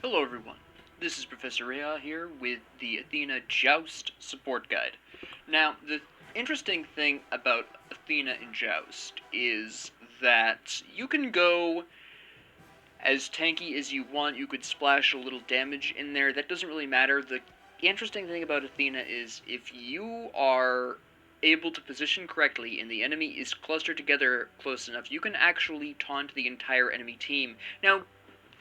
Hello everyone, this is Professor Rea here with the Athena Joust support guide. Now, the interesting thing about Athena in Joust is that you can go as tanky as you want, you could splash a little damage in there, that doesn't really matter. The interesting thing about Athena is if you are able to position correctly and the enemy is clustered together close enough, you can actually taunt the entire enemy team. Now,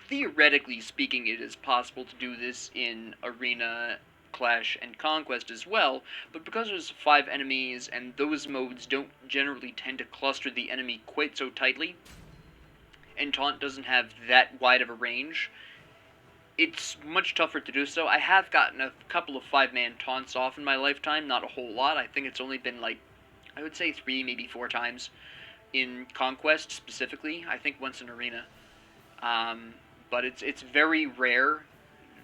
theoretically speaking, it is possible to do this in Arena, Clash, and Conquest as well, but because there's 5 enemies and those modes don't generally tend to cluster the enemy quite so tightly, and Taunt doesn't have that wide of a range, it's much tougher to do so. I have gotten a couple of 5-man taunts off in my lifetime, not a whole lot. I think it's only been like, I would say 3, maybe 4 times in Conquest specifically. I think once in Arena. But it's very rare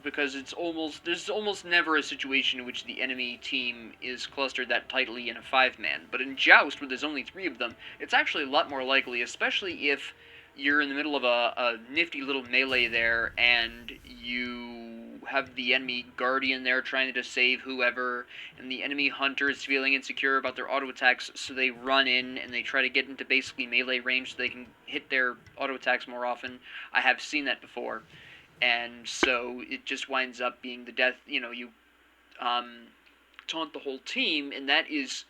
because there's almost never a situation in which the enemy team is clustered that tightly in a 5-man. But in Joust, where there's only 3 of them, it's actually a lot more likely, especially if you're in the middle of a nifty little melee there and you have the enemy guardian there trying to save whoever, and the enemy hunter is feeling insecure about their auto attacks, so they run in and they try to get into basically melee range so they can hit their auto attacks more often. I have seen that before, and so it just winds up being the death. You taunt the whole team, and that is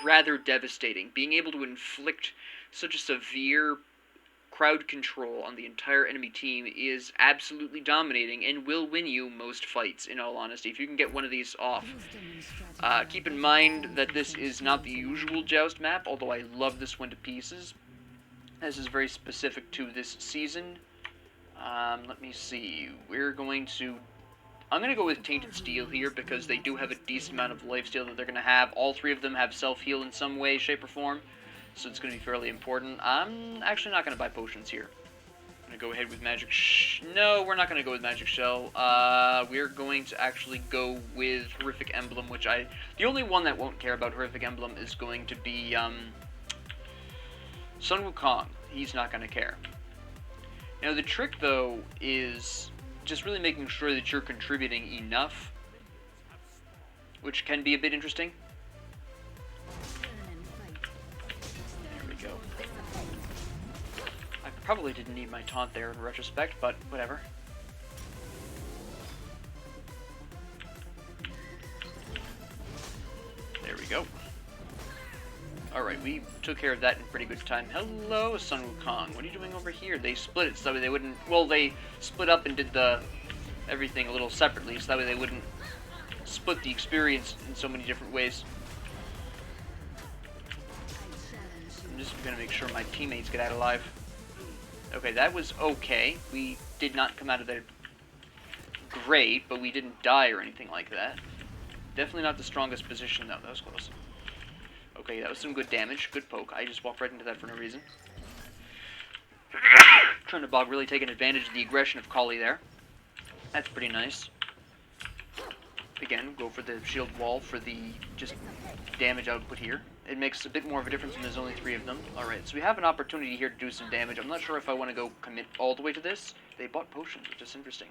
rather devastating. Being able to inflict such a severe crowd control on the entire enemy team is absolutely dominating and will win you most fights, in all honesty, if you can get one of these off. Keep in mind that this is not the usual Joust map, although I love this one to pieces. This is very specific to this season. Let me see. I'm going to go with Tainted Steel here because they do have a decent amount of lifesteal that they're going to have. All 3 of them have self-heal in some way, shape, or form, so it's going to be fairly important. I'm actually not going to buy potions here. I'm going to go ahead with Magic No, we're not going to go with Magic Shell. We're going to actually go with Horrific Emblem, which the only one that won't care about Horrific Emblem is going to be, Sun Wukong. He's not going to care. Now, the trick, though, is just really making sure that you're contributing enough, which can be a bit interesting. There we go. I probably didn't need my taunt there in retrospect, but whatever. There we go. Alright, we took care of that in pretty good time. Hello, Sun Wukong. What are you doing over here? They split it so that way they wouldn't... Well, they split up and did everything a little separately, so that way they wouldn't split the experience in so many different ways. I'm just going to make sure my teammates get out alive. Okay, that was okay. We did not come out of there great, but we didn't die or anything like that. Definitely not the strongest position, though. That was close. Okay, that was some good damage. Good poke. I just walked right into that for no reason. Chernobog really taking advantage of the aggression of Kali there. That's pretty nice. Again, go for the shield wall for the just damage output here. It makes a bit more of a difference when there's only 3 of them. Alright, so we have an opportunity here to do some damage. I'm not sure if I want to go commit all the way to this. They bought potions, which is interesting.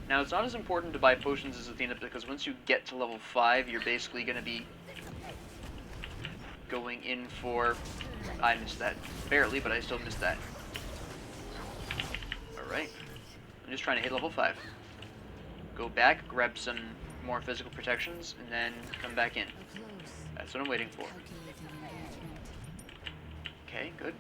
Now, it's not as important to buy potions as Athena, because once you get to level 5, you're basically going to be going in for... I missed that. Barely, but I still missed that. Alright. I'm just trying to hit level 5. Go back, grab some more physical protections, and then come back in. That's what I'm waiting for. Okay, good.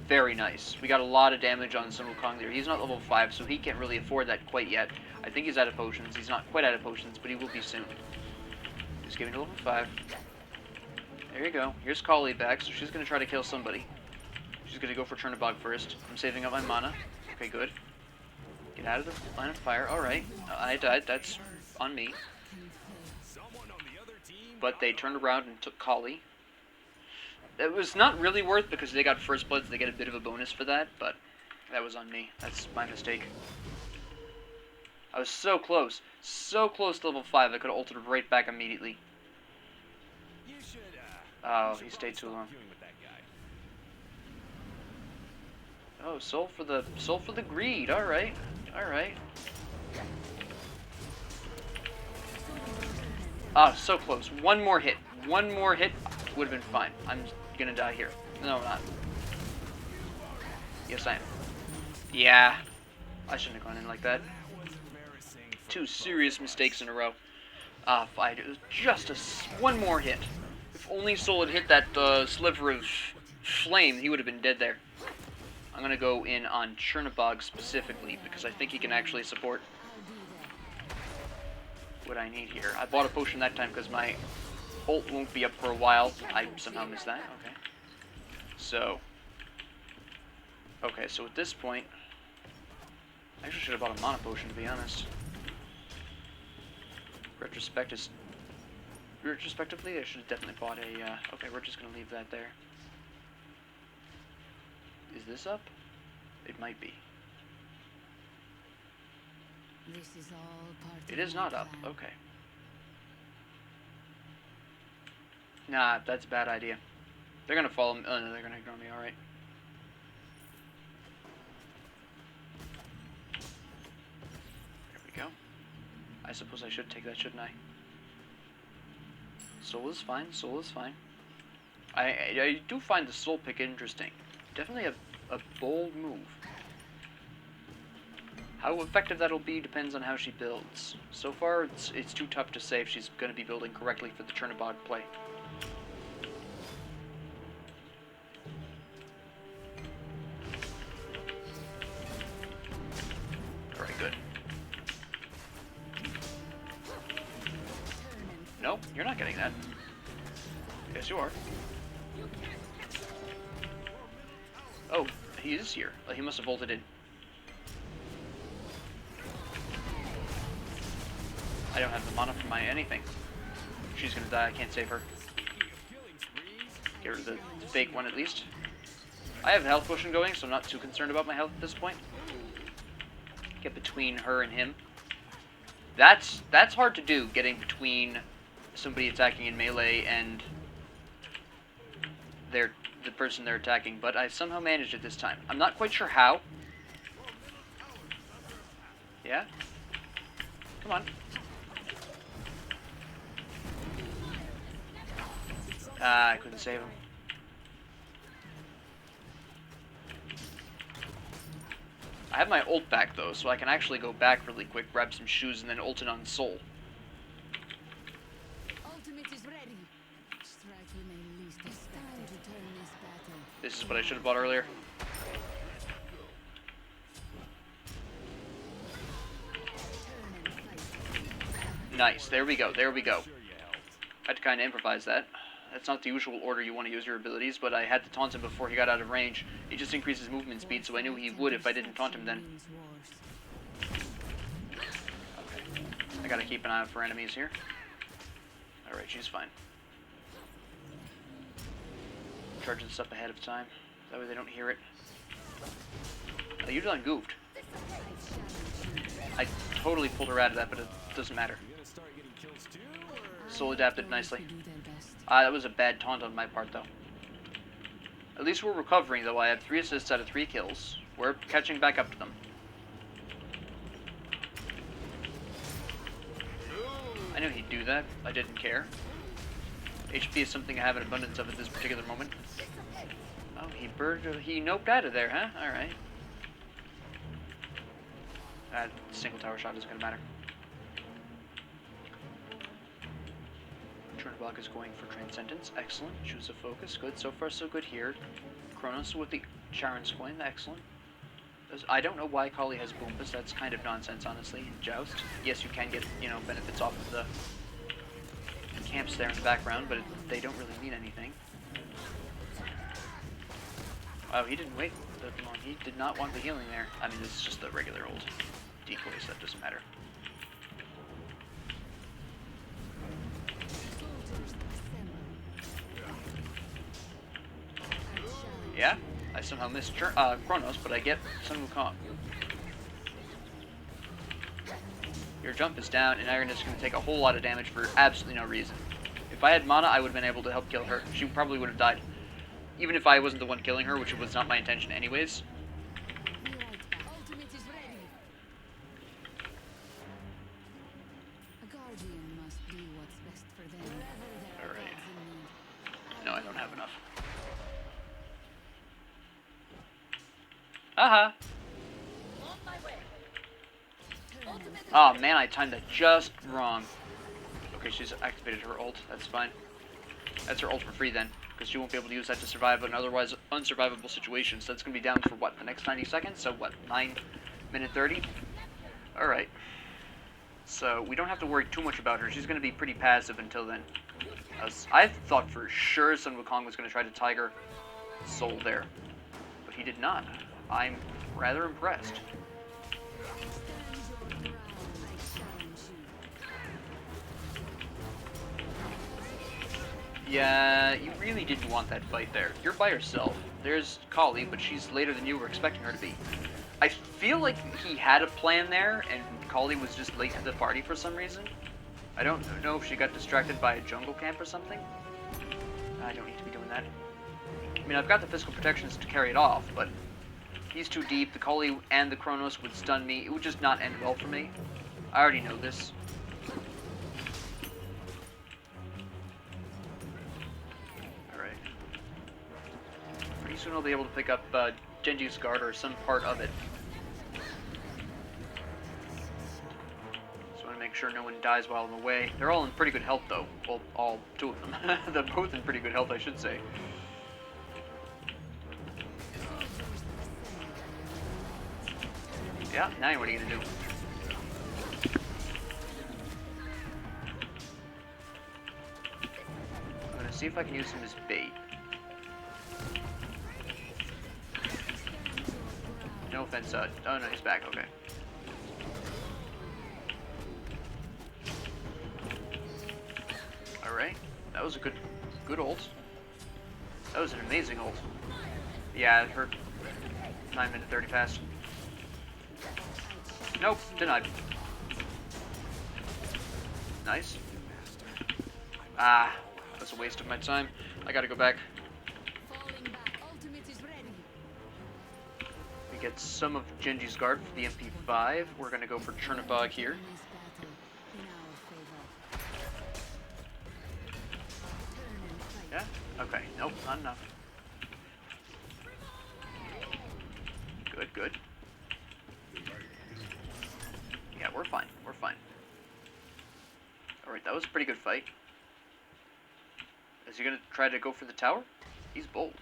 Very nice. We got a lot of damage on Sun Wukong there. He's not level 5, so he can't really afford that quite yet. I think he's out of potions. He's not quite out of potions, but he will be soon. Just getting to level 5. There you go. Here's Kali back, so she's going to try to kill somebody. She's going to go for Chernobog first. I'm saving up my mana. Okay, good. Get out of the line of fire. Alright. I died. That's on me. But they turned around and took Kali. It was not really worth because they got first blood, so they get a bit of a bonus for that, but that was on me. That's my mistake. I was so close to level 5, I could have ulted right back immediately. Oh, he stayed too long. Oh, soul for the greed. All right. All right. Ah, so close. One more hit. One more hit would have been fine. I'm gonna die here. No, I'm not. Yes, I am. Yeah. I shouldn't have gone in like that. Two serious mistakes in a row. Ah, fine. It was just one more hit. If only Soul had hit that sliver of flame, he would have been dead there. I'm gonna go in on Chernobog specifically because I think he can actually support what I need here. I bought a potion that time because my ult won't be up for a while. I somehow missed that. Okay. So. Okay, so at this point, I actually should have bought a mana potion to be honest. Retrospectively, I should have definitely bought a. Okay, we're just gonna leave that there. Is this up? It might be. This is all part It is not up. Okay. Nah, that's a bad idea. They're gonna follow me. Oh no, they're gonna ignore me. All right. There we go. I suppose I should take that, shouldn't I? Soul is fine. Soul is fine. I do find the soul pick interesting. Definitely a bold move. How effective that'll be depends on how she builds. So far, it's too tough to say if she's going to be building correctly for the Chernobog play. Alright, good. No, you're not getting that. Yes, you are. Oh, he is here. He must have bolted in. I don't have the mana for my anything. She's gonna die, I can't save her. Get rid of the fake one at least. I have a health potion going, so I'm not too concerned about my health at this point. Get between her and him. That's hard to do, getting between somebody attacking in melee and the person they're attacking, but I somehow managed it this time. I'm not quite sure how. Yeah? Come on. Ah, I couldn't save him. I have my ult back though, so I can actually go back really quick, grab some shoes, and then ult it on Soul. Ultimate is ready. Strike remain least time to turn this battle. This is what I should have bought earlier. Nice, there we go, there we go. I had to kind of improvise that. That's not the usual order you want to use your abilities, but I had to taunt him before he got out of range. It just increases movement speed, so I knew he would if I didn't taunt him then. Okay. I gotta keep an eye out for enemies here. Alright, she's fine. Charge this up ahead of time. That way they don't hear it. Oh, you done goofed. I totally pulled her out of that, but it doesn't matter. Soul adapted nicely. That was a bad taunt on my part, though. At least we're recovering, though. I have 3 assists out of 3 kills. We're catching back up to them. I knew he'd do that. I didn't care. HP is something I have an abundance of at this particular moment. Oh, he noped out of there, huh? Alright. Single tower shot isn't going to matter. Chernobog is going for Transcendence. Excellent. Choose a focus. Good. So far, so good here. Kronos with the Charon's coin. Excellent. I don't know why Kali has Boombas. That's kind of nonsense, honestly. In Joust. Yes, you can get, benefits off of the camps there in the background, but they don't really mean anything. Oh, he didn't wait that long. He did not want the healing there. I mean, this is just the regular old decoy, so that doesn't matter. Yeah, I somehow missed Kronos, but I get Sun Wukong. Your jump is down, and Iron is going to take a whole lot of damage for absolutely no reason. If I had mana, I would have been able to help kill her. She probably would have died. Even if I wasn't the one killing her, which was not my intention anyways. enough. Haha. Oh man, I timed that just wrong. Okay, she's activated her ult. That's fine. That's her ult for free then, because she won't be able to use that to survive an otherwise unsurvivable situation. So that's going to be down for what, the next 90 seconds? So what, 9:30? Alright. So we don't have to worry too much about her. She's going to be pretty passive until then. I thought for sure Sun Wukong was going to try to Tiger Soul there, but he did not. I'm rather impressed. Yeah, you really didn't want that fight there. You're by yourself. There's Kali, but she's later than you were expecting her to be. I feel like he had a plan there, and Kali was just late to the party for some reason. I don't know if she got distracted by a jungle camp or something. I don't need to be doing that. I mean, I've got the physical protections to carry it off, but he's too deep. The Kali and the Chronos would stun me. It would just not end well for me. I already know this. Alright. Pretty soon I'll be able to pick up Genji's guard or some part of it. Make sure no one dies while I'm away. They're all in pretty good health, though. Well, all two of them. They're both in pretty good health, I should say. Yeah, now what are you gonna do? I'm gonna see if I can use him as bait. No offense, oh no, he's back, okay. Alright, that was a good ult. That was an amazing ult. Yeah, her 9:30 passed. Nope, denied. Nice. Ah, that's a waste of my time. I gotta go back. We get some of Genji's guard for the MP5. We're gonna go for Chernobog here. Yeah? Okay. Nope, not enough. Good, good. Yeah, we're fine. We're fine. Alright, that was a pretty good fight. Is he gonna try to go for the tower? He's bold.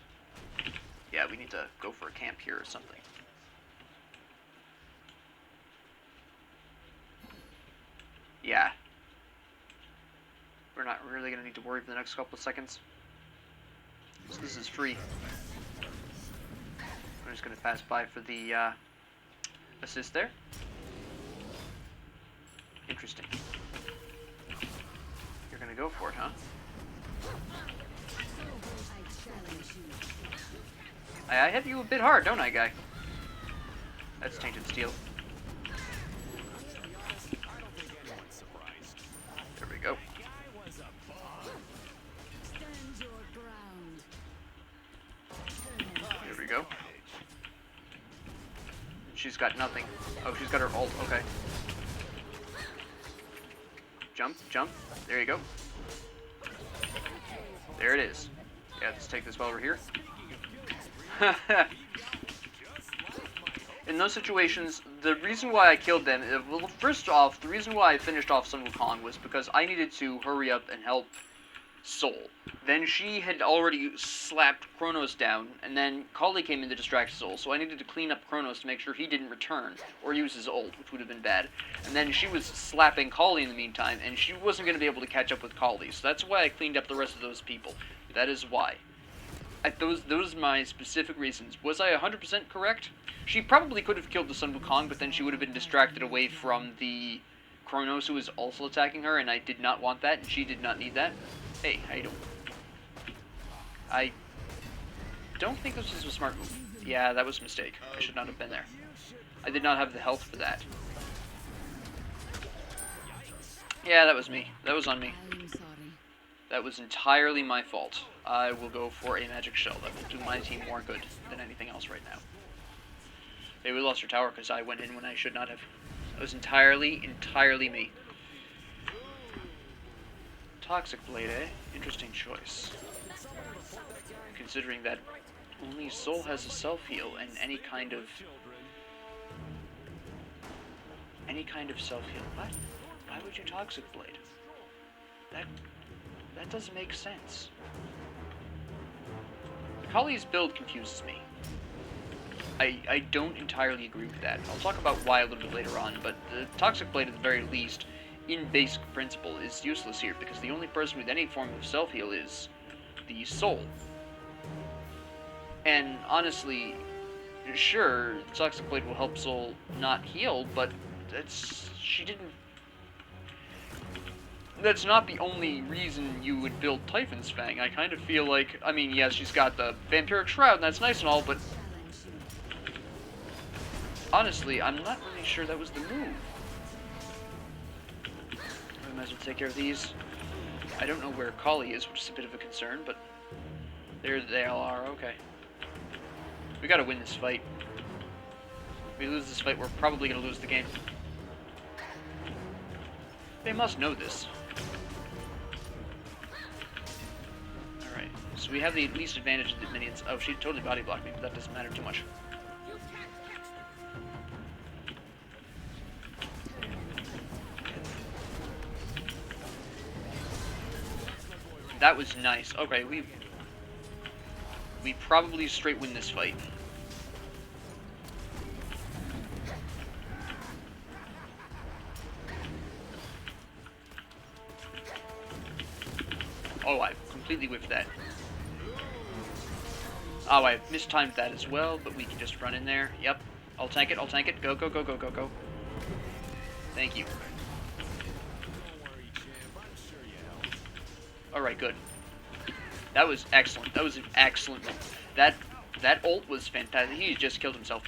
Yeah, we need to go for a camp here or something. Yeah. We're not really gonna need to worry for the next couple of seconds. So this is free. I'm just going to pass by for the assist there. Interesting. You're going to go for it, huh? I hit you a bit hard, don't I, guy? That's tainted steel. There we go. There we go. She's got nothing. Oh, she's got her ult. Okay. Jump, jump. There you go. There it is. Yeah, let's take this while we're here. In those situations, the reason why I killed them, well, first off, the reason why I finished off Sun Wukong was because I needed to hurry up and help Soul. Then she had already slapped Chronos down, and then Kali came in to distract Soul, so I needed to clean up Chronos to make sure he didn't return, or use his ult, which would have been bad. And then she was slapping Kali in the meantime, and she wasn't going to be able to catch up with Kali, so that's why I cleaned up the rest of those people. That is why. Those are my specific reasons. Was I 100% correct? She probably could have killed the Sun Wukong, but then she would have been distracted away from the Chronos, who was also attacking her, and I did not want that, and she did not need that. Hey, how you doing? I don't think this was a smart move. Yeah, that was a mistake. I should not have been there. I did not have the health for that. Yeah, that was me. That was on me. That was entirely my fault. I will go for a magic shell. That will do my team more good than anything else right now. Maybe we lost our tower because I went in when I should not have. That was entirely me. Toxic Blade, eh? Interesting choice. considering that only Soul has a self-heal, and any kind of self-heal. What? Why would you Toxic Blade? That doesn't make sense. Kali's build confuses me. I don't entirely agree with that. I'll talk about why a little bit later on, but the Toxic Blade, at the very least, in basic principle, is useless here, because the only person with any form of self-heal is the Soul. And honestly, sure, Toxic Blade will help Soul not heal, but that's not the only reason you would build Typhon's Fang. I kind of feel like, I mean, yes, she's got the Vampiric Shroud, and that's nice and all, but honestly, I'm not really sure that was the move. I might as well take care of these. I don't know where Kali is, which is a bit of a concern, but there they all are. Okay. We gotta win this fight. If we lose this fight, we're probably gonna lose the game. They must know this. Alright, so we have the least advantage of the minions. Oh, she totally body blocked me, but that doesn't matter too much. That was nice. Okay, we probably straight win this fight. Oh, I completely whiffed that. Oh, I mistimed that as well, but we can just run in there. Yep. I'll tank it, I'll tank it. Go, go, go, go, go, go. Thank you. Alright, good. That was excellent. That was an excellent move. That ult was fantastic. He just killed himself.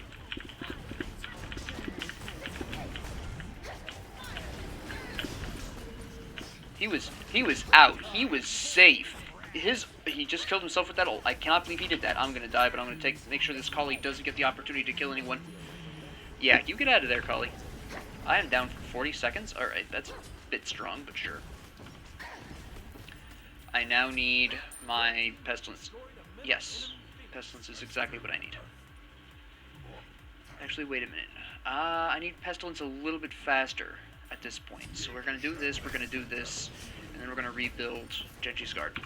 He was out. He was safe. He just killed himself with that ult. I cannot believe he did that. I'm gonna die, but I'm gonna make sure this Kali doesn't get the opportunity to kill anyone. Yeah, you get out of there, Kali. I am down for 40 seconds. Alright, that's a bit strong, but sure. I now need my Pestilence. Yes, Pestilence is exactly what I need. Actually, wait a minute. I need Pestilence a little bit faster at this point. So we're going to do this, we're going to do this, and then we're going to rebuild Genji's Guard.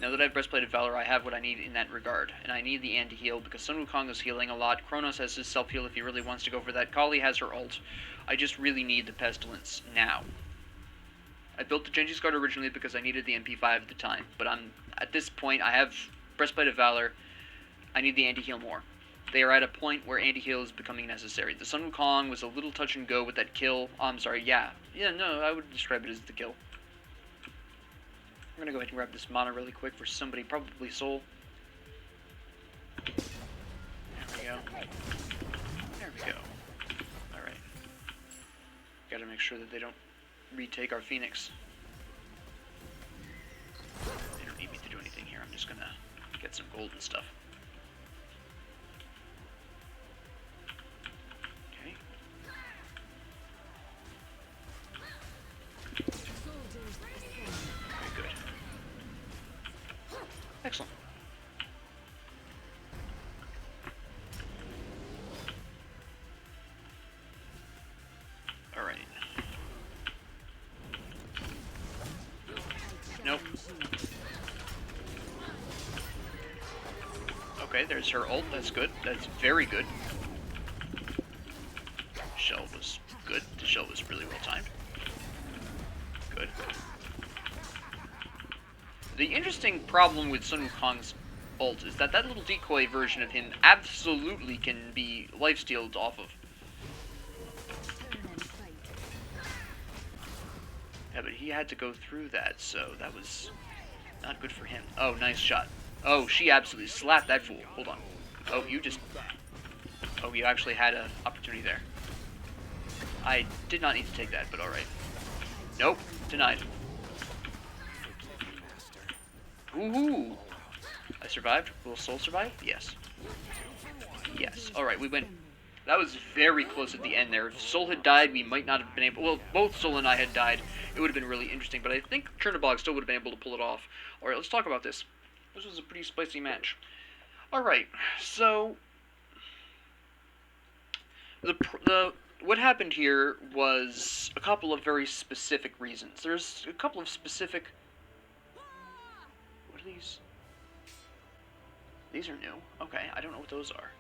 Now that I've Breastplate of Valor, I have what I need in that regard. And I need the anti-heal, because Sun Wukong is healing a lot. Kronos has his self-heal if he really wants to go for that. Kali has her ult. I just really need the Pestilence now. I built the Genji's Guard originally because I needed the MP5 at the time, but at this point, I have Breastplate of Valor. I need the anti-heal more. They are at a point where anti-heal is becoming necessary. The Sun Wukong was a little touch and go with that kill. Oh, I'm sorry, yeah. Yeah, no, I would describe it as the kill. I'm gonna go ahead and grab this mana really quick for somebody, probably Soul. There we go. There we go. Alright. Gotta make sure that they don't retake our Phoenix. They don't need me to do anything here. I'm just gonna get some gold and stuff. Okay. Very good. Excellent. Alright. Nope. Okay, there's her ult. That's good. That's very good. Shell was good. The shell was really well timed. Good. The interesting problem with Sun Wukong's ult is that little decoy version of him absolutely can be lifestealed off of. Yeah, but he had to go through that, so that was not good for him. Oh, nice shot. Oh, she absolutely slapped that fool. Hold on. Oh, you just... Oh, you actually had an opportunity there. I did not need to take that, but alright. Nope. Denied. Woohoo! I survived. Will Soul survive? Yes. Yes. Alright, we win. That was very close at the end there. If Soul had died, we might not have been able... Well, both Soul and I had died. It would have been really interesting, but I think Chernobog still would have been able to pull it off. Alright, let's talk about this. This was a pretty spicy match. Alright, so what happened here was a couple of very specific reasons. There's a couple of specific... What are these? These are new. Okay, I don't know what those are.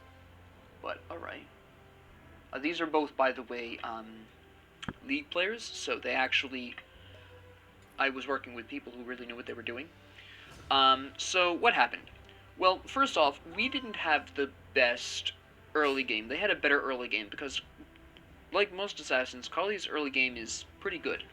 But, alright. These are both, by the way, League players, so they actually... I was working with people who really knew what they were doing. So, what happened? Well, first off, we didn't have the best early game. They had a better early game, because, like most assassins, Kali's early game is pretty good.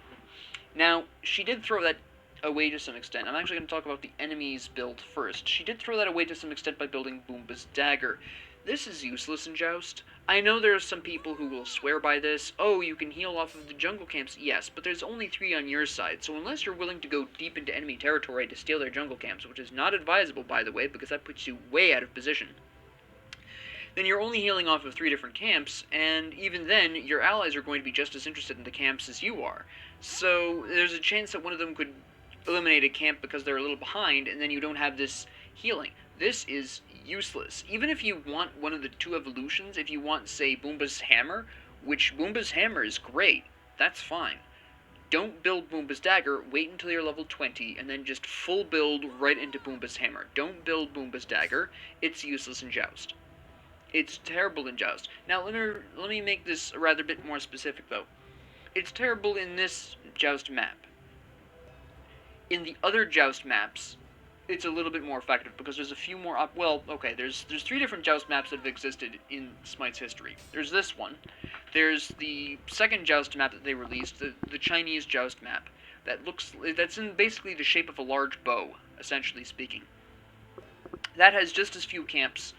Now, she did throw that away to some extent. I'm actually going to talk about the enemy's build first. She did throw that away to some extent by building Boomba's Dagger. This is useless in Joust. I know there are some people who will swear by this. Oh, you can heal off of the jungle camps. Yes, but there's only 3 on your side, so unless you're willing to go deep into enemy territory to steal their jungle camps, which is not advisable, by the way, because that puts you way out of position, then you're only healing off of 3 different camps, and even then, your allies are going to be just as interested in the camps as you are. So there's a chance that one of them could eliminate a camp because they're a little behind, and then you don't have this healing. This is useless. Even if you want one of the 2 evolutions, if you want, say, Boomba's Hammer, which Boomba's Hammer is great, that's fine. Don't build Boomba's Dagger, wait until you're level 20, and then just full build right into Boomba's Hammer. Don't build Boomba's Dagger, it's useless in Joust. It's terrible in Joust. Now, let me make this a rather bit more specific, though. It's terrible in this Joust map. In the other Joust maps, it's a little bit more effective, because there's a few more well, okay, there's 3 different Joust maps that have existed in SMITE's history. There's this one. There's the second Joust map that they released, the Chinese Joust map, that's in basically the shape of a large bow, essentially speaking. That has just as few camps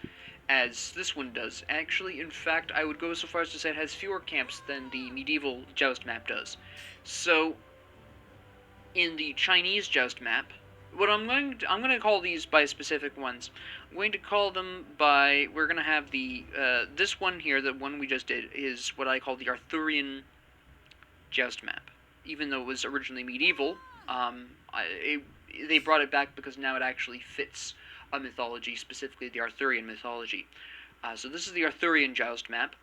as this one does. Actually, in fact, I would go so far as to say it has fewer camps than the medieval Joust map does. So, in the Chinese Joust map, what I'm going to call these by specific ones. I'm going to call them by, we're going to have the, this one here, the one we just did, is what I call the Arthurian Joust map. Even though it was originally medieval, they brought it back because now it actually fits a mythology, specifically the Arthurian mythology. So this is the Arthurian Joust map.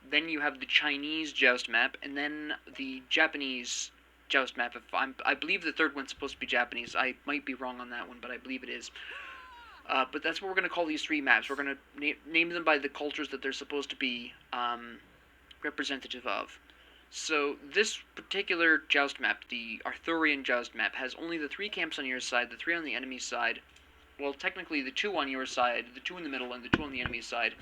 Then you have the Chinese Joust map, and then the Japanese Joust map. I believe the third one's supposed to be Japanese. I might be wrong on that one, but I believe it is. But that's what we're going to call these 3 maps. We're going to name them by the cultures that they're supposed to be representative of. So this particular Joust map, the Arthurian Joust map, has only the 3 camps on your side, the 3 on the enemy's side. Well, technically the 2 on your side, the 2 in the middle, and the 2 on the enemy's side.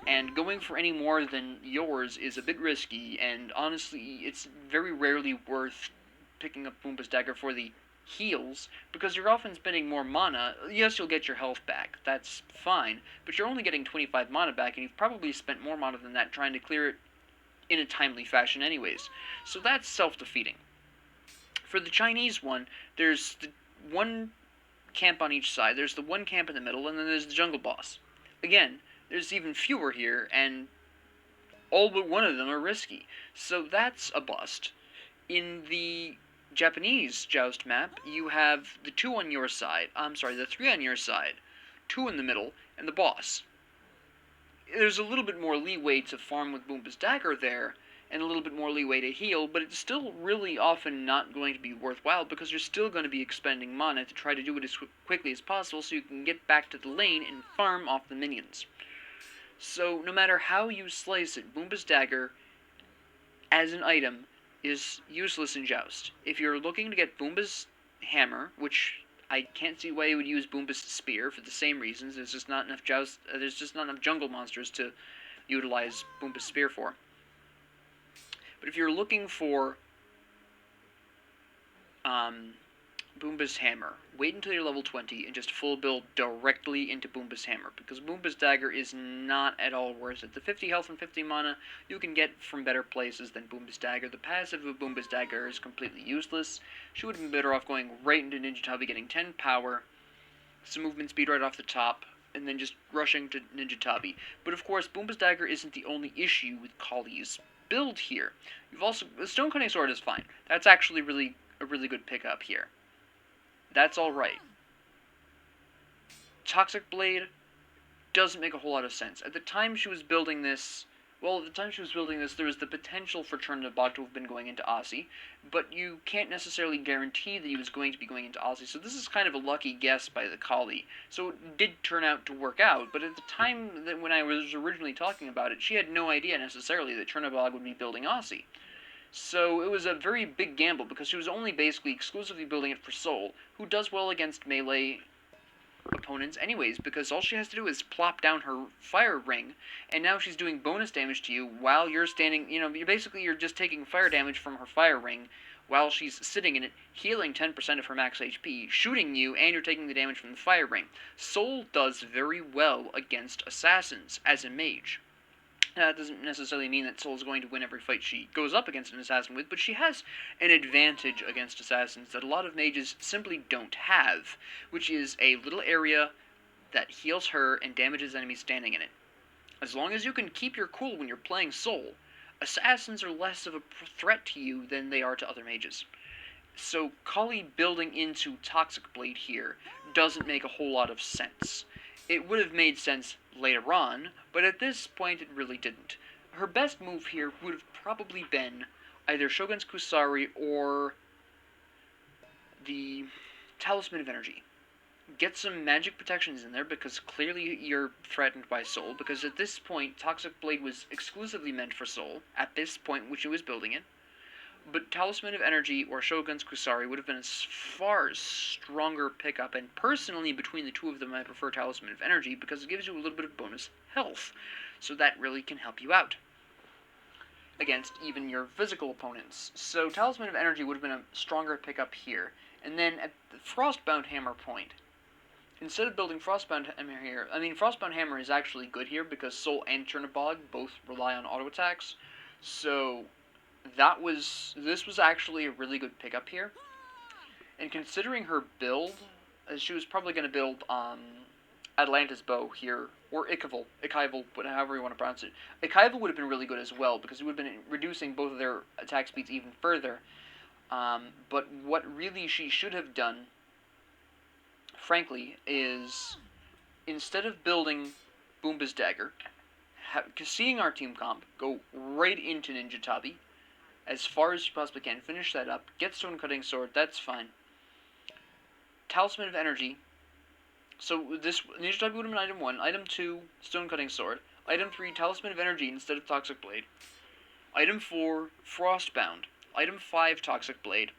And going for any more than yours is a bit risky, and honestly, it's very rarely worth picking up Boomba's Dagger for the heals, because you're often spending more mana. Yes, you'll get your health back, that's fine, but you're only getting 25 mana back, and you've probably spent more mana than that trying to clear it in a timely fashion anyways. So that's self-defeating. For the Chinese one, there's the 1 camp on each side, there's the 1 camp in the middle, and then there's the jungle boss. Again, there's even fewer here, and all but 1 of them are risky. So that's a bust. In the Japanese Joust map, you have the 2 on your side, the 3 on your side, 2 in the middle, and the boss. There's a little bit more leeway to farm with Boomba's Dagger there, and a little bit more leeway to heal, but it's still really often not going to be worthwhile, because you're still going to be expending mana to try to do it as quickly as possible so you can get back to the lane and farm off the minions. So, no matter how you slice it, Boomba's Dagger, as an item, is useless in Joust. If you're looking to get Boomba's Hammer, which I can't see why you would use Boomba's Spear for the same reasons, there's just not enough jungle monsters to utilize Boomba's Spear for. But if you're looking for Boomba's Hammer, wait until you're level 20 and just full build directly into Boomba's Hammer, because Boomba's Dagger is not at all worth it. The 50 health and 50 mana you can get from better places than Boomba's Dagger. The passive of Boomba's Dagger is completely useless. She would have been better off going right into Ninjatabi, getting 10 power, some movement speed right off the top, and then just rushing to Ninjatabi. But of course, Boomba's Dagger isn't the only issue with Kali's build here. You've also, the Stone Cutting Sword is fine. That's actually a really good pickup here. That's alright. Toxic Blade doesn't make a whole lot of sense. At the time she was building this, there was the potential for Chernobog to have been going into Aussie, but you can't necessarily guarantee that he was going to be going into Aussie, so this is kind of a lucky guess by the Kali. So it did turn out to work out, but at the time that when I was originally talking about it, she had no idea necessarily that Chernobog would be building Aussie. So it was a very big gamble, because she was only basically exclusively building it for Sol, who does well against melee opponents anyways, because all she has to do is plop down her fire ring, and now she's doing bonus damage to you while you're standing, you're just taking fire damage from her fire ring while she's sitting in it, healing 10% of her max HP, shooting you, and you're taking the damage from the fire ring. Sol does very well against assassins as a mage. Now, that doesn't necessarily mean that Sol's going to win every fight she goes up against an assassin with, but she has an advantage against assassins that a lot of mages simply don't have, which is a little area that heals her and damages enemies standing in it. As long as you can keep your cool when you're playing Sol, assassins are less of a threat to you than they are to other mages. So Kali building into Toxic Blade here doesn't make a whole lot of sense. It would have made sense later on, but at this point it really didn't. Her best move here would have probably been either Shogun's Kusari or the Talisman of Energy. Get some magic protections in there, because clearly you're threatened by Sol, because at this point Toxic Blade was exclusively meant for Sol, at this point when she was building it. But Talisman of Energy or Shogun's Kusari would have been a far stronger pickup, and personally, between the two of them, I prefer Talisman of Energy because it gives you a little bit of bonus health, so that really can help you out against even your physical opponents. So Talisman of Energy would have been a stronger pickup here. And then at the Frostbound Hammer point, instead of building Frostbound Hammer here, Frostbound Hammer is actually good here because Sol and Chernobog both rely on auto attacks, so this was actually a really good pickup here. And considering her build, she was probably going to build Atlantis Bow here, or Ichaival, however you want to pronounce it. Ichaival would have been really good as well, because it would have been reducing both of their attack speeds even further. But what really she should have done, frankly, is instead of building Boomba's Dagger, seeing our team comp, go right into Ninja Tabi, as far as you possibly can, finish that up, get Stone Cutting Sword, that's fine. Talisman of Energy, so this Ninja Tabi would have been item 1, item 2, Stone Cutting Sword, item 3, Talisman of Energy instead of Toxic Blade, item 4, Frostbound, item 5, Toxic Blade,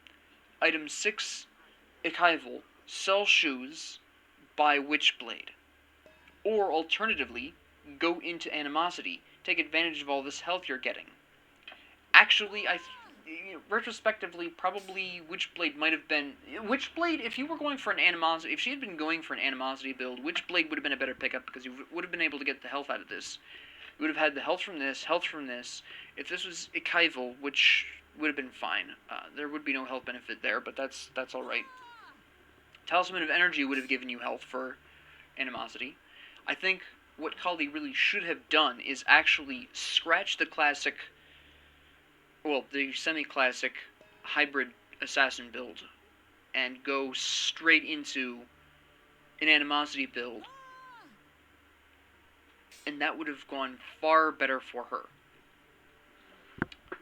item 6, Ichaival, sell shoes, buy Witchblade. Or, alternatively, go into Animosity, take advantage of all this health you're getting. Actually, retrospectively, probably Witchblade might have been... Witchblade, if you were going for an Animosity... If she had been going for an Animosity build, Witchblade would have been a better pickup, because you would have been able to get the health out of this. You would have had the health from this, health from this. If this was Ichaival, which would have been fine. There would be no health benefit there, but that's alright. Talisman of Energy would have given you health for Animosity. I think what Kali really should have done is actually scratch the classic... well, the semi-classic hybrid assassin build and go straight into an Animosity build, and that would have gone far better for her.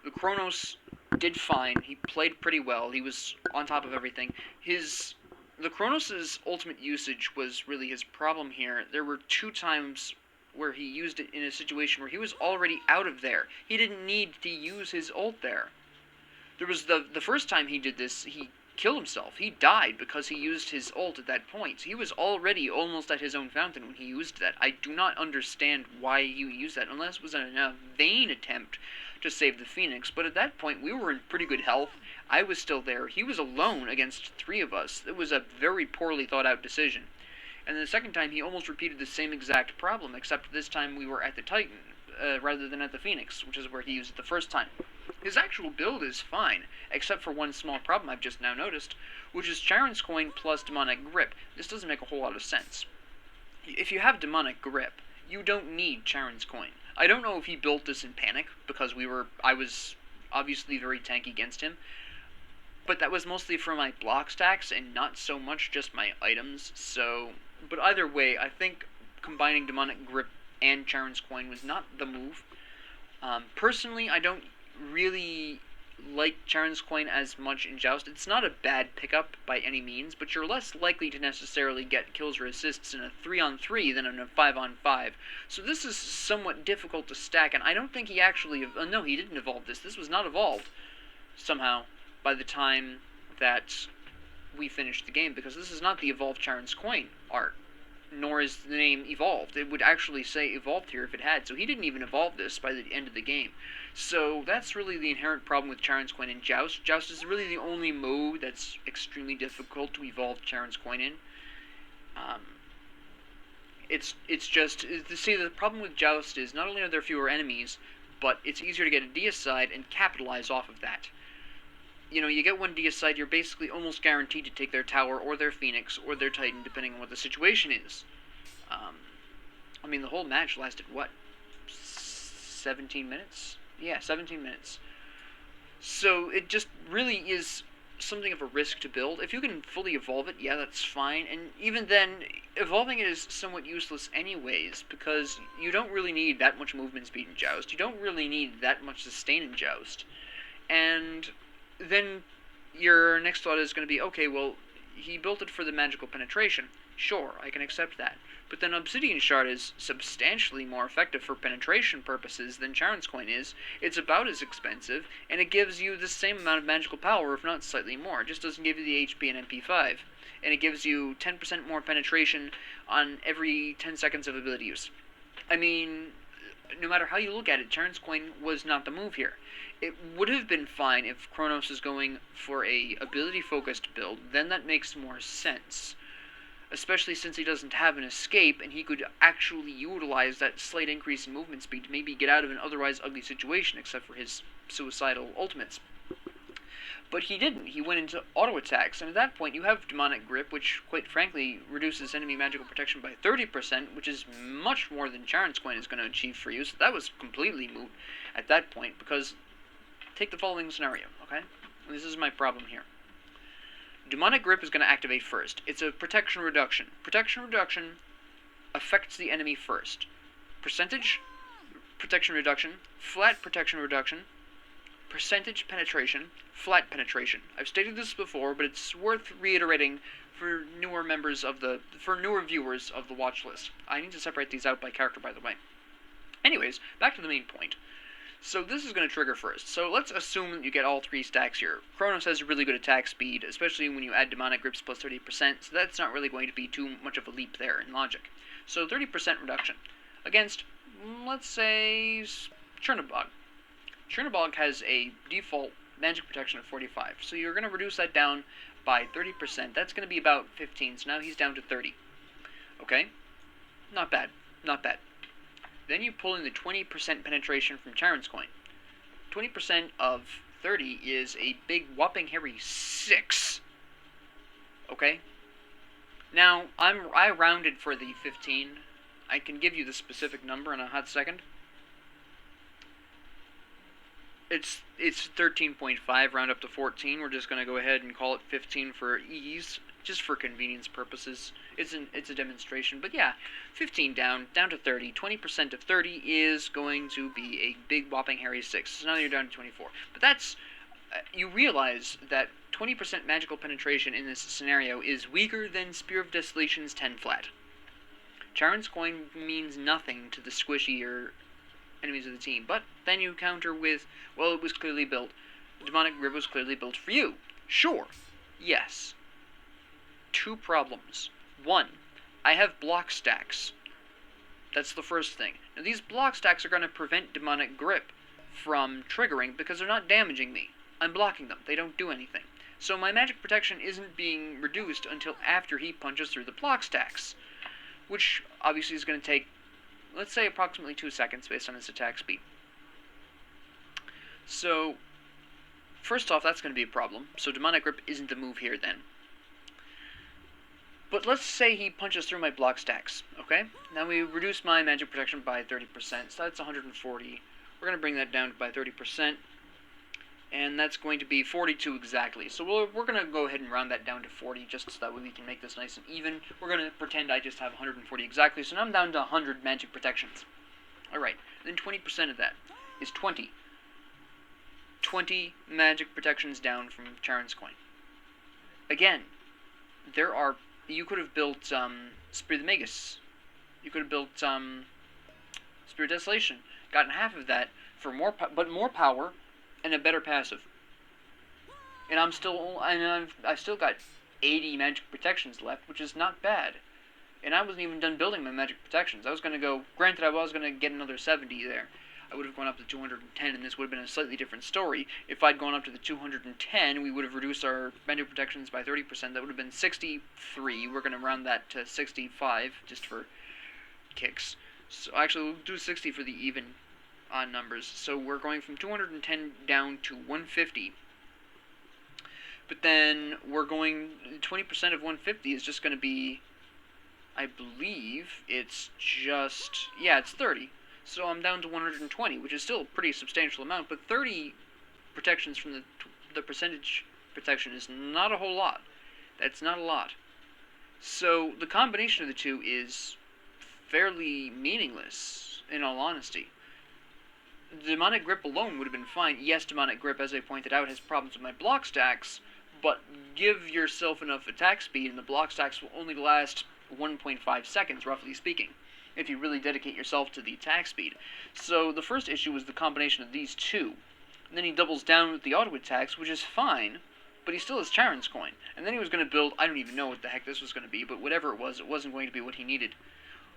The Kronos did fine. He played pretty well. He was on top of everything. The Kronos' ultimate usage was really his problem here. There were 2 times where he used it in a situation where he was already out of there. He didn't need to use his ult there. There was the first time he did this, he killed himself. He died because he used his ult at that point. He was already almost at his own fountain when he used that. I do not understand why you used that, unless it was a vain attempt to save the Phoenix. But at that point, we were in pretty good health. I was still there. He was alone against 3 of us. It was a very poorly thought out decision. And the second time, he almost repeated the same exact problem, except this time we were at the Titan, rather than at the Phoenix, which is where he used it the first time. His actual build is fine, except for one small problem I've just now noticed, which is Charon's Coin plus Demonic Grip. This doesn't make a whole lot of sense. If you have Demonic Grip, you don't need Charon's Coin. I don't know if he built this in panic, because I was obviously very tanky against him, but that was mostly for my block stacks and not so much just my items, so But either way, I think combining Demonic Grip and Charon's Coin was not the move. Personally, I don't really like Charon's Coin as much in Joust. It's not a bad pickup by any means, but you're less likely to necessarily get kills or assists in a 3-on-3 than in a 5-on-5. So this is somewhat difficult to stack, and I don't think he actually... no, he didn't evolve this. This was not evolved, somehow, by the time that we finished the game, because this is not the Evolved Charon's Coin art, nor is the name evolved. It would actually say evolved here if it had, so he didn't even evolve this by the end of the game. So that's really the inherent problem with Charon's Coin in Joust. Joust is really the only mode that's extremely difficult to evolve Charon's Coin in. It's just, see, the problem with Joust is not only are there fewer enemies, but it's easier to get a deicide and capitalize off of that. You know, you get one deicide, you're basically almost guaranteed to take their tower, or their phoenix, or their titan, depending on what the situation is. I mean, the whole match lasted, what, 17 minutes? Yeah, 17 minutes. So it just really is something of a risk to build. If you can fully evolve it, yeah, that's fine. And even then, evolving it is somewhat useless anyways, because you don't really need that much movement speed in Joust. You don't really need that much sustain in Joust. And then your next thought is going to be, okay, well, he built it for the magical penetration. Sure, I can accept that. But then Obsidian Shard is substantially more effective for penetration purposes than Charon's Coin is. It's about as expensive, and it gives you the same amount of magical power, if not slightly more. It just doesn't give you the HP and MP5. And it gives you 10% more penetration on every 10 seconds of ability use. I mean, no matter how you look at it, Charon's Coin was not the move here. It would have been fine if Kronos is going for a ability-focused build, then that makes more sense. Especially since he doesn't have an escape, and he could actually utilize that slight increase in movement speed to maybe get out of an otherwise ugly situation, except for his suicidal ultimates. But he didn't. He went into auto-attacks, and at that point you have Demonic Grip, which, quite frankly, reduces enemy magical protection by 30%, which is much more than Charon's Coin is going to achieve for you, so that was completely moot at that point, because take the following scenario, okay? And this is my problem here. Demonic Grip is going to activate first. It's a protection reduction. Protection reduction affects the enemy first. Percentage protection reduction, flat protection reduction, percentage penetration, flat penetration. I've stated this before, but it's worth reiterating for newer viewers of the watch list. I need to separate these out by character, by the way. Anyways, back to the main point. So this is going to trigger first. So let's assume that you get all three stacks here. Kronos has a really good attack speed, especially when you add Demonic Grips plus 30%, so that's not really going to be too much of a leap there in logic. So 30% reduction against, let's say, Chernobog. Chernobog has a default magic protection of 45, so you're going to reduce that down by 30%. That's going to be about 15, so now he's down to 30. Okay? Not bad. Not bad. Then you pull in the 20% penetration from Charon's Coin. 20% of 30 is a big whopping hairy 6. Okay? Now, I rounded for the 15. I can give you the specific number in a hot second. It's 13.5, round up to 14. We're just going to go ahead and call it 15 for ease, just for convenience purposes. It's a demonstration, but yeah, 15 down to 30. 20% of 30 is going to be a big whopping hairy 6. So now you're down to 24. But that's, you realize that 20% magical penetration in this scenario is weaker than Spear of Desolation's 10 flat. Charon's Coin means nothing to the squishier enemies of the team, but then you counter with, well, it was clearly built. Demonic Grip was clearly built for you. Sure. Yes. Two problems. One, I have block stacks. That's the first thing. Now, these block stacks are going to prevent Demonic Grip from triggering because they're not damaging me. I'm blocking them. They don't do anything. So my magic protection isn't being reduced until after he punches through the block stacks, which obviously is going to take, let's say, approximately 2 seconds based on his attack speed. So, first off, that's going to be a problem. So Demonic Grip isn't the move here then. But let's say he punches through my block stacks, okay? Now we reduce my magic protection by 30%, so that's 140. We're going to bring that down by 30%. and that's going to be 42 exactly. So we're going to go ahead and round that down to 40, just so that way we can make this nice and even. We're going to pretend I just have 140 exactly, so now I'm down to 100 magic protections. Alright, then 20% of that is 20. 20 magic protections down from Charon's coin. Again, you could have built Spirit of the Magus. You could have built Spirit of Desolation. Gotten half of that for more power and a better passive. And I've still got 80 magic protections left, which is not bad. And I wasn't even done building my magic protections. I was going to go, granted I was going to get another 70 there. I would have gone up to 210, and this would have been a slightly different story. If I'd gone up to the 210, we would have reduced our magic protections by 30%. That would have been 63. We're going to round that to 65, just for kicks. So actually, we'll do 60 for the even odd numbers. So we're going from 210 down to 150. But then we're going, 20% of 150 is just going to be, I believe it's just, yeah, it's 30. So I'm down to 120, which is still a pretty substantial amount, but 30 protections from the percentage protection is not a whole lot. That's not a lot. So the combination of the two is fairly meaningless, in all honesty. Demonic Grip alone would have been fine. Yes, Demonic Grip, as I pointed out, has problems with my block stacks, but give yourself enough attack speed and the block stacks will only last 1.5 seconds, roughly speaking, if you really dedicate yourself to the attack speed. So the first issue was the combination of these two. And then he doubles down with the auto attacks, which is fine, but he still has Charon's coin. And then he was going to build, I don't even know what the heck this was going to be, but whatever it wasn't going to be what he needed.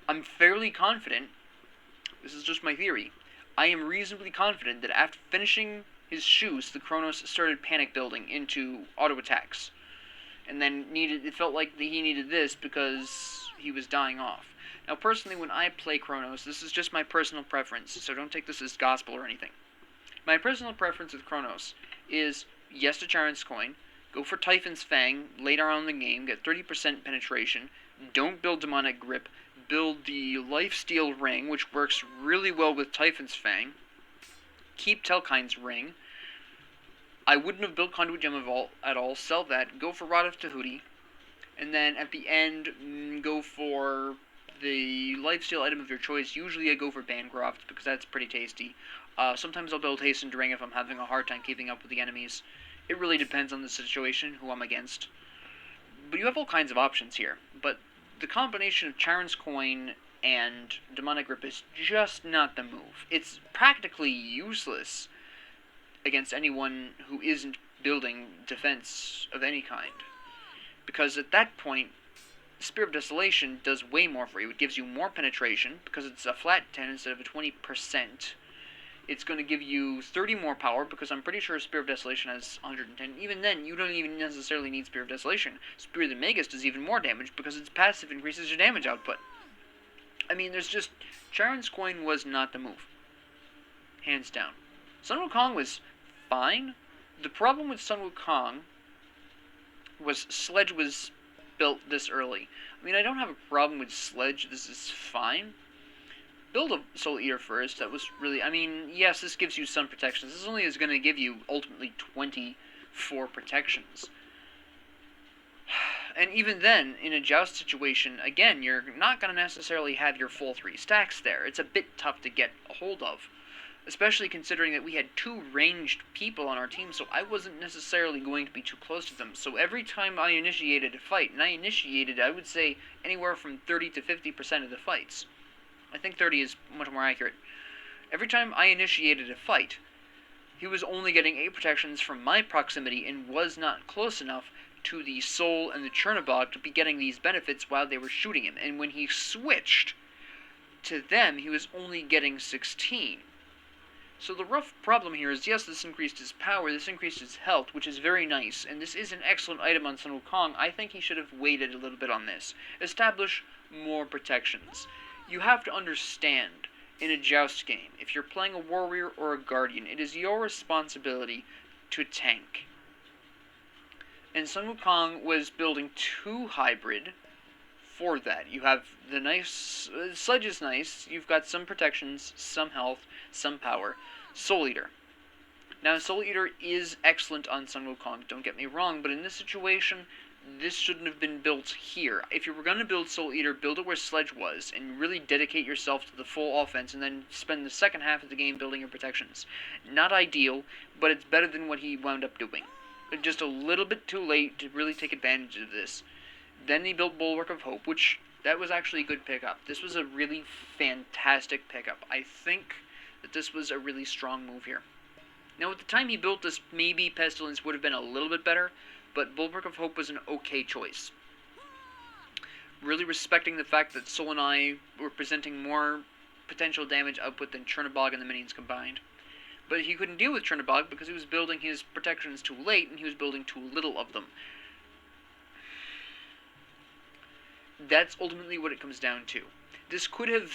I'm fairly confident, this is just my theory, I am reasonably confident that after finishing his shoes, the Kronos started panic building into auto attacks. And then it felt like he needed this because he was dying off. Now, personally, when I play Kronos, this is just my personal preference, so don't take this as gospel or anything. My personal preference with Kronos is, yes to Charon's coin, go for Typhon's Fang later on in the game, get 30% penetration, don't build Demonic Grip, build the Lifesteal Ring, which works really well with Typhon's Fang, keep Telkine's Ring. I wouldn't have built Conduit Gem at all, sell that, go for Rod of Tahuti, and then at the end, go for the lifesteal item of your choice. Usually I go for Bancroft, because that's pretty tasty. Sometimes I'll build Hastened Ring if I'm having a hard time keeping up with the enemies. It really depends on the situation, who I'm against. But you have all kinds of options here. But the combination of Charon's Coin and Demonic Grip is just not the move. It's practically useless against anyone who isn't building defense of any kind. Because at that point, Spirit of Desolation does way more for you. It gives you more penetration, because it's a flat 10 instead of a 20%. It's going to give you 30 more power, because I'm pretty sure Spirit of Desolation has 110. Even then, you don't even necessarily need Spirit of Desolation. Spirit of the Magus does even more damage, because its passive increases your damage output. I mean, there's just... Charon's Coin was not the move. Hands down. Sun Wukong was fine. The problem with Sun Wukong was Sledge was built this early. I mean, I don't have a problem with Sledge. This is fine. Build a Soul Eater first. That was really... I mean, yes, this gives you some protections. This only is going to give you, ultimately, 24 protections. And even then, in a Joust situation, again, you're not going to necessarily have your full 3 stacks there. It's a bit tough to get a hold of. Especially considering that we had 2 ranged people on our team, so I wasn't necessarily going to be too close to them. So every time I initiated a fight, and I initiated, I would say, anywhere from 30 to 50% of the fights. I think 30 is much more accurate. Every time I initiated a fight, he was only getting 8 protections from my proximity and was not close enough to the Soul and the Chernobog to be getting these benefits while they were shooting him. And when he switched to them, he was only getting 16. So the rough problem here is, yes, this increased his power, this increased his health, which is very nice, and this is an excellent item on Sun Wukong. I think he should have waited a little bit on this. Establish more protections. You have to understand, in a Joust game, if you're playing a warrior or a guardian, it is your responsibility to tank. And Sun Wukong was building 2 hybrid for that. You have the nice... Sledge is nice. You've got some protections, some health, some power. Soul Eater. Now, Soul Eater is excellent on Sun Wukong, don't get me wrong, but in this situation, this shouldn't have been built here. If you were going to build Soul Eater, build it where Sledge was, and really dedicate yourself to the full offense, and then spend the second half of the game building your protections. Not ideal, but it's better than what he wound up doing. Just a little bit too late to really take advantage of this. Then he built Bulwark of Hope, which, that was actually a good pickup. This was a really fantastic pickup. I think that this was a really strong move here. Now, at the time he built this, maybe Pestilence would have been a little bit better, but Bulwark of Hope was an okay choice. Really respecting the fact that Sol and I were presenting more potential damage output than Chernobog and the minions combined. But he couldn't deal with Chernobog because he was building his protections too late, and he was building too little of them. That's ultimately what it comes down to. This could have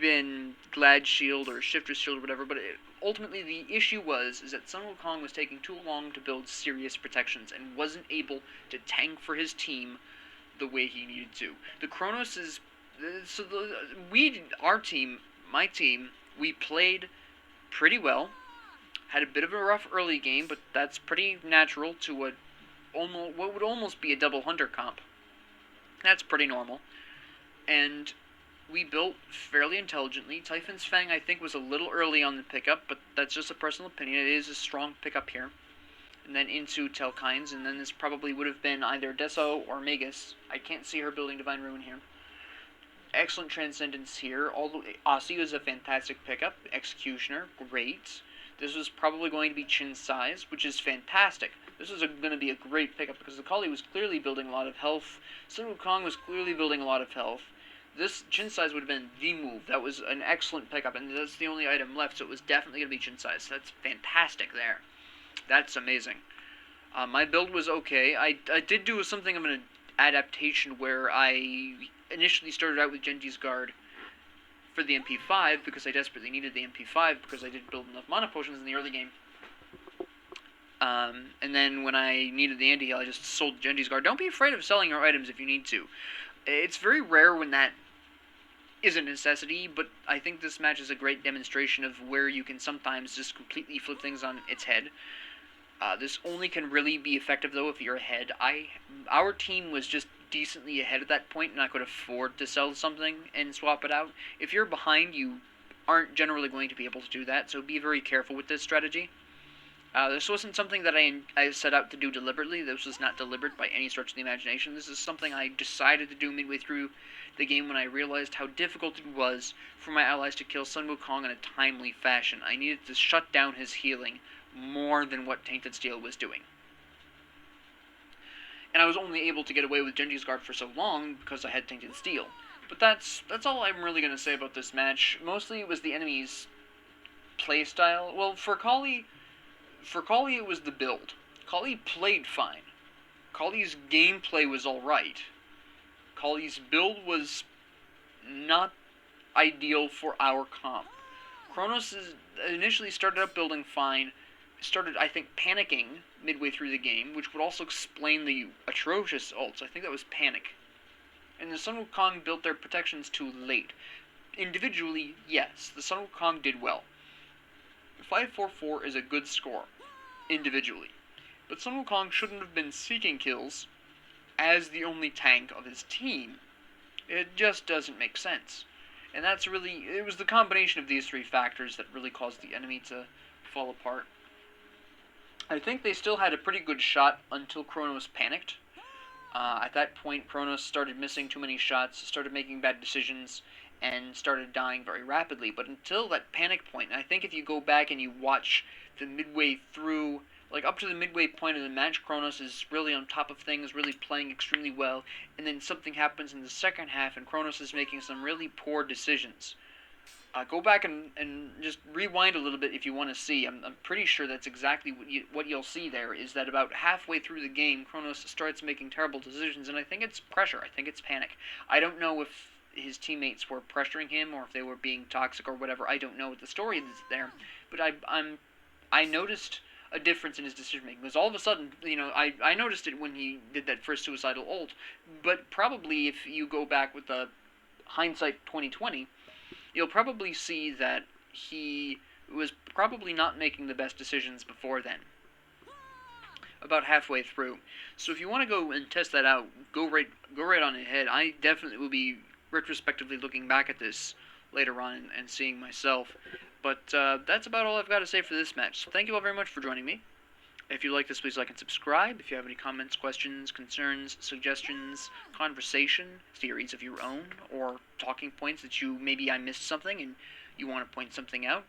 been Glad Shield or Shifter's Shield or whatever, but ultimately the issue is that Sun Wukong was taking too long to build serious protections and wasn't able to tank for his team the way he needed to. The Kronos is... our team, my team, we played pretty well. Had a bit of a rough early game, but that's pretty natural to what would almost be a double hunter comp. That's pretty normal. And we built fairly intelligently. Typhon's Fang, I think, was a little early on the pickup, but that's just a personal opinion. It is a strong pickup here. And then into Telkynes, and then this probably would have been either Deso or Magus. I can't see her building Divine Ruin here. Excellent Transcendence here. Aussie was a fantastic pickup. Executioner, great. This was probably going to be Chin Size, which is fantastic. This was going to be a great pickup because the Kali was clearly building a lot of health. Sun Wukong was clearly building a lot of health. This Chin Size would have been the move. That was an excellent pickup, and that's the only item left, so it was definitely going to be Chin Size. So that's fantastic there. That's amazing. My build was okay. I did do something of an adaptation where I initially started out with Genji's Guard for the MP5 because I desperately needed the MP5 because I didn't build enough mana potions in the early game. And then when I needed the anti-heal, I just sold Genji's Guard. Don't be afraid of selling your items if you need to. It's very rare when that is a necessity, but I think this match is a great demonstration of where you can sometimes just completely flip things on its head. This only can really be effective, though, if you're ahead. Our team was just decently ahead at that point, and I could afford to sell something and swap it out. If you're behind, you aren't generally going to be able to do that, so be very careful with this strategy. This wasn't something that I set out to do deliberately. This was not deliberate by any stretch of the imagination. This is something I decided to do midway through the game when I realized how difficult it was for my allies to kill Sun Wukong in a timely fashion. I needed to shut down his healing more than what Tainted Steel was doing. And I was only able to get away with Genji's Guard for so long because I had Tainted Steel. But that's all I'm really going to say about this match. Mostly it was the enemy's playstyle. Well, for Kali, it was the build. Kali played fine. Kali's gameplay was alright. Kali's build was not ideal for our comp. Kronos initially started out building fine, started, I think, panicking midway through the game, which would also explain the atrocious ults. I think that was panic. And the Sun Wukong built their protections too late. Individually, yes, the Sun Wukong did well. 544 is a good score, individually. But Sun Wukong shouldn't have been seeking kills as the only tank of his team. It just doesn't make sense. And that's really, it was the combination of these three factors that really caused the enemy to fall apart. I think they still had a pretty good shot until Kronos panicked. At that point, Kronos started missing too many shots, started making bad decisions, and started dying very rapidly. But until that panic point, and I think if you go back and you watch the midway through, like up to the midway point of the match, Kronos is really on top of things, really playing extremely well, and then something happens in the second half, and Kronos is making some really poor decisions. Go back and just rewind a little bit if you want to see. I'm pretty sure that's exactly what you'll see there, is that about halfway through the game, Kronos starts making terrible decisions, and I think it's pressure. I think it's panic. I don't know if his teammates were pressuring him or if they were being toxic or whatever. I don't know what the story is there, but I noticed a difference in his decision making, because all of a sudden, I noticed it when he did that first suicidal ult, but probably if you go back with the hindsight 2020, you'll probably see that he was probably not making the best decisions before then. About halfway through. So if you want to go and test that out, go right on ahead. I definitely will be retrospectively looking back at this later on and seeing myself. But that's about all I've got to say for this match. So thank you all very much for joining me. If you like this, please like and subscribe. If you have any comments, questions, concerns, suggestions, conversation, theories of your own, or talking points that maybe I missed something and you want to point something out,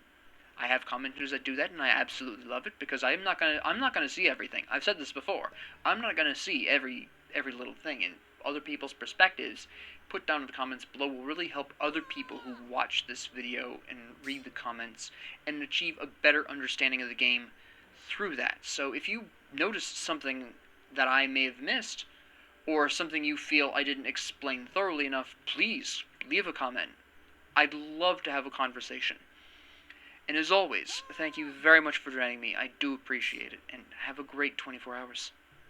I have commenters that do that, and I absolutely love it because I'm not gonna see everything. I've said this before. I'm not gonna see every little thing, and other people's perspectives put down in the comments below will really help other people who watch this video and read the comments and achieve a better understanding of the game through that. So if you noticed something that I may have missed, or something you feel I didn't explain thoroughly enough, please leave a comment. I'd love to have a conversation. And as always, thank you very much for joining me. I do appreciate it, and have a great 24 hours.